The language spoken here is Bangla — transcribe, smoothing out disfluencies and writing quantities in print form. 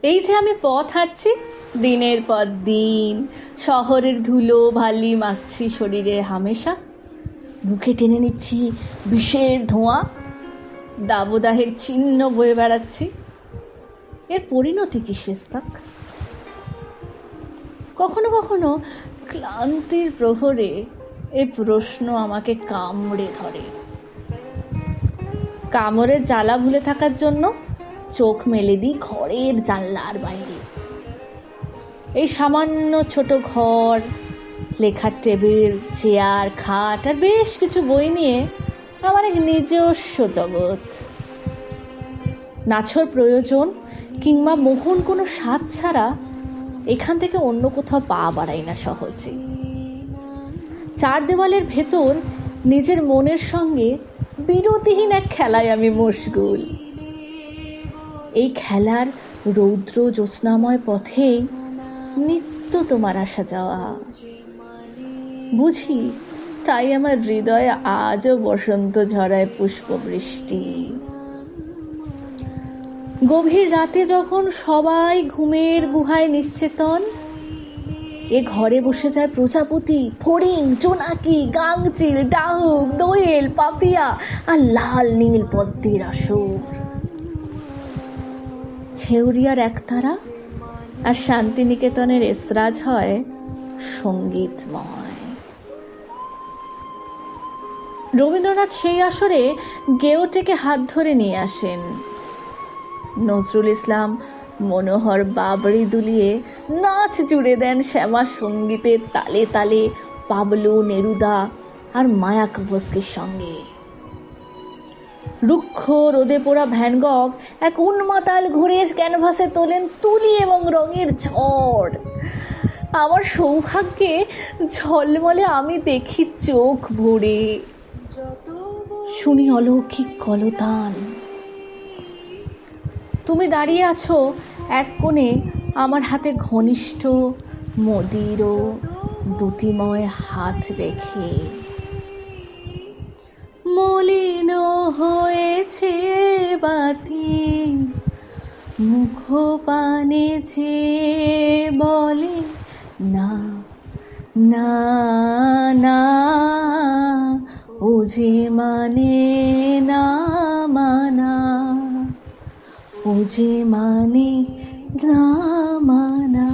এই যে আমি পথ হাঁটছি দিনের পর দিন, শহরের ধুলো ভালি মাখছি শরীরে হামেশা, বুকে টেনে নিচ্ছি বিষের ধোঁয়া, দাবদাহের চিহ্ন বয়ে বেড়াচ্ছি। এর পরিণতি কি শেষতক? কখনো কখনো ক্লান্তির প্রহরে এই প্রশ্ন আমাকে কামড়ে ধরে। কামড়ের জ্বালা ভুলে থাকার জন্য চোখ মেলে দিই ঘরের জানলার বাইরে। এই সামান্য ছোট ঘর, লেখার টেবিল, চেয়ার, খাট আর বেশ কিছু বই নিয়ে আমার এক নিজস্ব জগৎ। নাছর প্রয়োজন কিংবা মোহন কোনো স্বাদ ছাড়া এখান থেকে অন্য কোথাও পা বাড়াই না সহজে। চার দেওয়ালের ভেতর নিজের মনের সঙ্গে বিরতিহীন এক খেলায় আমি মশগুল। এই খেলার রৌদ্র জ্যোৎস্নাময় পথেই নিত্য তোমার আসা যাওয়া। বুঝি তাই আমার হৃদয়ে আজও বসন্ত ঝরায় পুষ্পবৃষ্টি। গভীর রাতে যখন সবাই ঘুমের গুহায় নিশ্চেতন, এ ঘরে বসে যায় প্রজাপতি, ফড়িং, জোনাকি, গাংচিল, ডাহুক, দোয়েল, পাপিয়া আর লাল নীল পদ্মের আসর। ছেউরিয়ার একতারা আর শান্তিনিকেতনের এসরাজ হয় সঙ্গীতময়। রবীন্দ্রনাথ সেই আসরে গেয়টেকে হাত ধরে নিয়ে আসেন। নজরুল ইসলাম মনোহর বাবরি দুলিয়ে নাচ জুড়ে দেন শ্যামা সঙ্গীতের তালে তালে পাবলো নেরুদা আর মায়াকোভস্কির সঙ্গে। রুক্ষ রোদে পোড়া ভ্যান গগ এক উন্মাতাল ঘুরে ক্যানভাসে তোলেন তুলি এবং রঙের ঝড়। আমার সৌভাগ্যে ঝলমলে আমি দেখি চোখ ভরে, শুনি অলৌকিক কলতান। তুমি দাঁড়িয়ে আছো এক কোণে আমার হাতে ঘনিষ্ঠ মদির ও দ্যুতিময় হাত রেখে। মলিন হয়েছে বাতি, মুখ পানে চেয়ে বলে না না না, ও যে মানে না মানা, ও যে মানে না মানা।